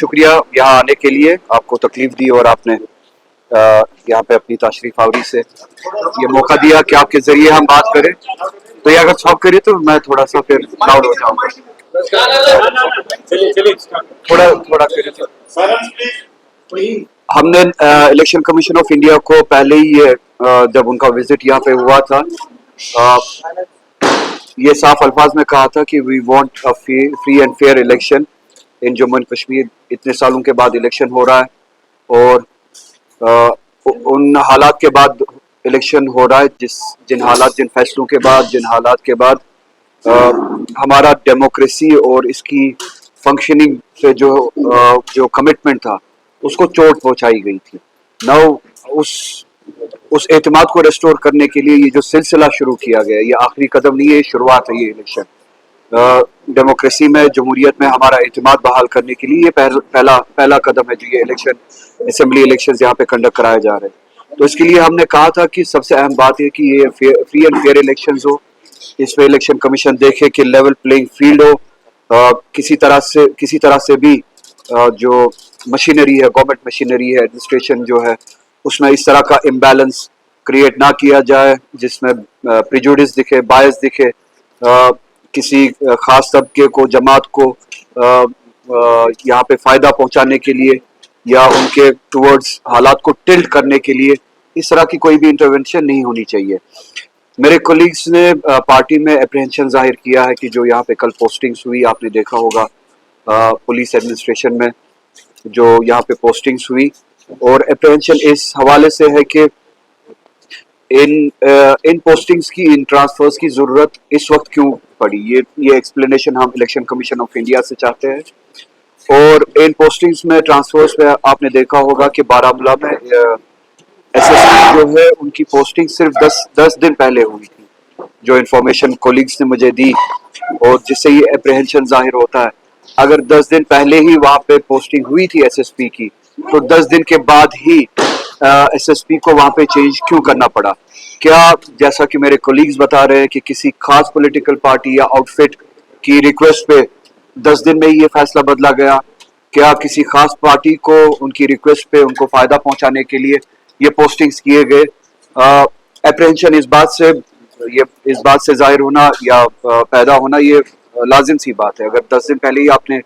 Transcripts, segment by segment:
शुक्रिया यहाँ आने के लिए, आपको तकलीफ दी और आपने यहाँ पे अपनी तशरीफ आवरी से ये मौका दिया कि आपके जरिए हम बात करें। तो ये अगर सॉल्व करिए तो मैं थोड़ा सा फिर लाउड हो जाऊंगा। थोड़ा थोड़ा करिए। हमने इलेक्शन कमीशन ऑफ इंडिया को पहले ही ये जब उनका विजिट यहाँ पे हुआ था ये साफ अल्फाज में कहा था कि we want a free and fair election in Jammu and Kashmir. इतने सालों के बाद इलेक्शन हो रहा है और उन हालात के बाद इलेक्शन हो रहा है जिन फैसलों के बाद, जिन हालात के बाद हमारा डेमोक्रेसी और इसकी फंक्शनिंग से जो कमिटमेंट था उसको चोट पहुंचाई गई थी। नाउ उस एतमाद को रेस्टोर करने के लिए ये जो सिलसिला शुरू किया गया, ये आखिरी कदम नहीं है, ये शुरुआत है। ये इलेक्शन डेमोक्रेसी में, जमहूरियत में हमारा एतमाद बहाल करने के लिए ये पहला कदम है जो ये इलेक्शन, असेंबली इलेक्शन यहाँ पे कंडक्ट कराए जा रहे हैं। तो इसके लिए हमने कहा था कि सबसे अहम बात है कि ये फ्री एंड फेयर इलेक्शन हो, इसमें इलेक्शन कमीशन देखे कि लेवल प्लेइंग फील्ड हो, किसी तरह से भी जो मशीनरी है, गवर्नमेंट मशीनरी है, एडमिनिस्ट्रेशन जो है, उसमें इस तरह का इम्बैलेंस क्रिएट ना किया जाए जिसमें प्रिजुडिस दिखे, बायस दिखे, किसी खास तबके को, जमात को यहाँ पे फायदा पहुंचाने के लिए या उनके टुवर्ड्स हालात को टिल्ट करने के लिए इस तरह की कोई भी इंटरवेंशन नहीं होनी चाहिए। मेरे कोलीग्स ने पार्टी में अप्रहेंशन जाहिर किया है कि जो यहाँ पे कल पोस्टिंग्स हुई, आपने देखा होगा पुलिस एडमिनिस्ट्रेशन में जो यहाँ पे पोस्टिंग्स हुई, और अप्रहेंशन इस हवाले से है कि इन पोस्टिंग्स की, इन ट्रांसफर्स की जरूरत इस वक्त क्यों पड़ी। ये एक्सप्लेनेशन हम इलेक्शन कमीशन ऑफ इंडिया से चाहते हैं। और इन पोस्टिंग्स में, ट्रांसफर्स में आपने देखा होगा कि बारामूला में एसएसपी जो है उनकी पोस्टिंग सिर्फ 10 दिन पहले हुई थी, जो इन्फॉर्मेशन कोलीग्स ने मुझे दी और जिससे ये अप्रहेंशन जाहिर होता है। अगर 10 दिन पहले ही वहां पे पोस्टिंग हुई थी एसएसपी की, तो 10 दिन के बाद ही एसएसपी को वहां पे चेंज क्यों करना पड़ा? क्या, जैसा कि मेरे कोलीग्स बता रहे हैं कि किसी खास पॉलिटिकल पार्टी या आउटफिट की रिक्वेस्ट पे 10 दिन में ही ये फैसला बदला गया? क्या किसी खास पार्टी को उनकी रिक्वेस्ट पे उनको फायदा पहुंचाने के लिए ये पोस्टिंग्स किए गए? अप्रहेंशन इस बात से जाहिर होना या पैदा होना ये लाजिम सी बात है। अगर 10 दिन पहले ही आपने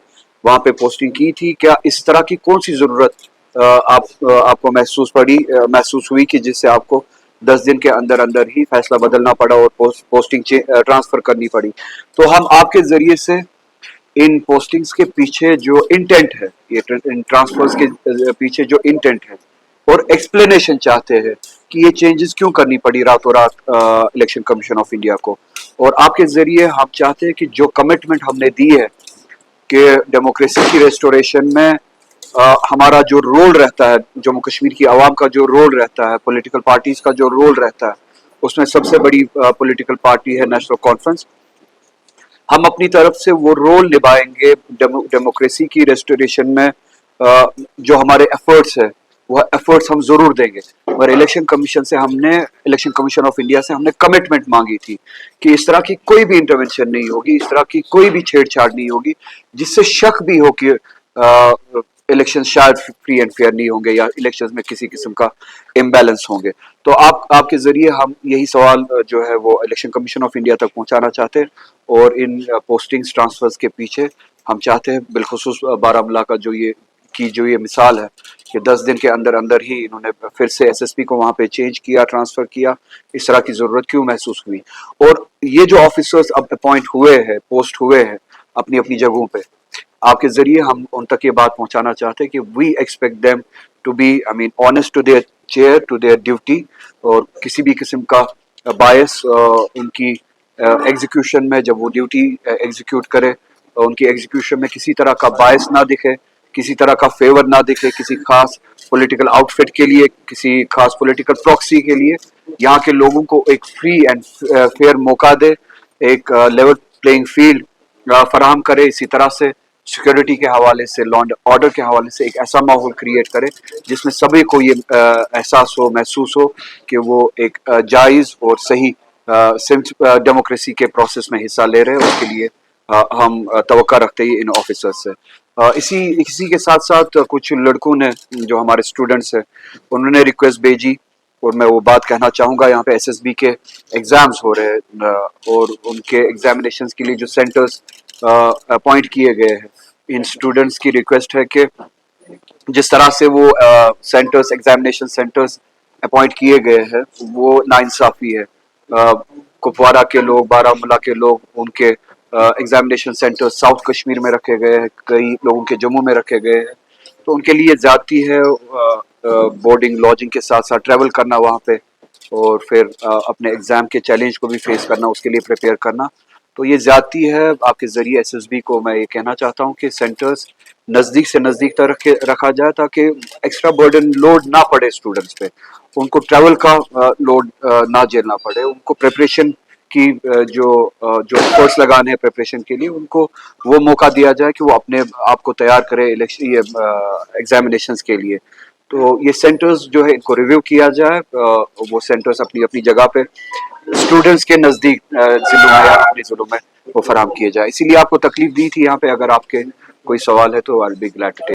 वहां पे पोस्टिंग की थी, क्या इस तरह की कौन सी जरूरत आपको महसूस हुई कि जिससे आपको 10 दिन के अंदर अंदर ही फैसला बदलना पड़ा और पोस्टिंग ट्रांसफर करनी पड़ी? तो हम आपके जरिए से इन पोस्टिंग्स के पीछे जो इंटेंट है, इन ट्रांसफर्स के पीछे जो इंटेंट है और एक्सप्लेनेशन चाहते हैं कि ये चेंजेस क्यों करनी पड़ी रातों रात इलेक्शन कमीशन ऑफ इंडिया को। और आपके जरिए हम चाहते हैं कि जो कमिटमेंट हमने दी है कि डेमोक्रेसी की रेस्टोरेशन में हमारा जो रोल रहता है, जम्मू कश्मीर की आवाम का जो रोल रहता है, पॉलिटिकल पार्टीज का जो रोल रहता है, उसमें सबसे बड़ी पॉलिटिकल पार्टी है नेशनल कॉन्फ्रेंस। हम अपनी तरफ से वो रोल निभाएंगे डेमोक्रेसी की रेस्टोरेशन में। जो हमारे एफर्ट्स है वह एफर्ट्स हम जरूर देंगे। और इलेक्शन कमीशन ऑफ इंडिया से हमने कमिटमेंट मांगी थी कि इस तरह की कोई भी इंटरवेंशन नहीं होगी, इस तरह की कोई भी छेड़छाड़ नहीं होगी जिससे शक भी हो कि इलेक्शन शायद फ्री एंड फेयर नहीं होंगे या इलेक्शन में किसी किस्म का इम्बैलेंस होंगे। तो आपके जरिए हम यही सवाल जो है वो इलेक्शन कमीशन ऑफ इंडिया तक पहुंचाना चाहते हैं। और इन पोस्टिंग्स ट्रांसफर्स के पीछे हम चाहते हैं, बिलखुसूस बारामूला का जो ये मिसाल है कि 10 दिन के अंदर अंदर ही इन्होंने फिर से एसएसपी को वहां पे चेंज किया, ट्रांसफर किया, इस तरह की जरूरत क्यों महसूस हुई? और ये जो ऑफिसर्स अब अपॉइंट हुए हैं, पोस्ट हुए हैं अपनी अपनी जगहों पे, आपके जरिए हम उन तक ये बात पहुंचाना चाहते हैं कि we expect them to be honest to their chair, to their duty, और किसी भी किस्म का बायस उनकी एग्जीक्यूशन में, जब वो ड्यूटी एग्जीक्यूट करे, उनकी एग्जीक्यूशन में किसी तरह का बायस ना दिखे, किसी तरह का फेवर ना दिखे किसी खास पॉलिटिकल आउटफिट के लिए, किसी खास पॉलिटिकल प्रॉक्सी के लिए। यहाँ के लोगों को एक फ्री एंड फेयर मौका दे, एक लेवल प्लेइंग फील्ड फराहम करे। इसी तरह से सिक्योरिटी के हवाले से, लॉ एंड ऑर्डर के हवाले से एक ऐसा माहौल क्रिएट करे जिसमें सभी को ये एहसास हो, महसूस हो कि वो एक जायज़ और सही डेमोक्रेसी के प्रोसेस में हिस्सा ले रहे हैं। उसके लिए हम तवक्का रखते हैं इन ऑफिसर्स से। اسی کے ساتھ ساتھ کچھ لڑکوں نے جو ہمارے اسٹوڈنٹس ہیں انہوں نے ریکویسٹ بھیجی، اور میں وہ بات کہنا چاہوں گا، یہاں پہ ایس ایس بی کے ایگزامز ہو رہے ہیں اور ان کے ایگزامینیشنز کے لیے جو سینٹرز اپوائنٹ کیے گئے ہیں، ان اسٹوڈنٹس کی ریکویسٹ ہے کہ جس طرح سے وہ سینٹرز ایگزامینیشن سینٹرز اپوائنٹ کیے گئے ہیں وہ ناانصافی ہے۔ کپوارہ کے لوگ، بارہ مولہ کے لوگ، ان کے ایگزامینیشن سینٹر ساؤتھ کشمیر میں رکھے گئے ہیں، کئی لوگوں کے جموں میں رکھے گئے ہیں، تو ان کے لیے زیادتی ہے بورڈنگ لاجنگ کے ساتھ ساتھ ٹریول کرنا وہاں پہ، اور پھر اپنے ایگزام کے چیلنج کو بھی فیس کرنا، اس کے لیے پریپیئر کرنا، تو یہ زیادتی ہے۔ آپ کے ذریعے ایس ایس بی کو میں یہ کہنا چاہتا ہوں کہ سینٹرز نزدیک سے نزدیک تک رکھا جائے تاکہ ایکسٹرا برڈن لوڈ نہ پڑے اسٹوڈنٹس پہ، ان کو ٹریول کا لوڈ نہ جھیلنا پڑے، ان کو پریپریشن کی جو ایفرٹس لگانے ہیں پریپریشن کے لیے، ان کو وہ موقع دیا جائے کہ وہ اپنے آپ کو تیار کرے الیکشن ایگزامینیشنز کے لیے۔ تو یہ سینٹرز جو ہے ان کو ریویو کیا جائے، وہ سینٹرز اپنی اپنی جگہ پہ اسٹوڈنٹس کے نزدیک ضلعوں میں یا اپنے ضلعوں میں وہ فراہم کیے جائے۔ اسی لیے آپ کو تکلیف دی تھی یہاں پہ، اگر آپ کے کوئی سوال ہے تو I'll be glad to take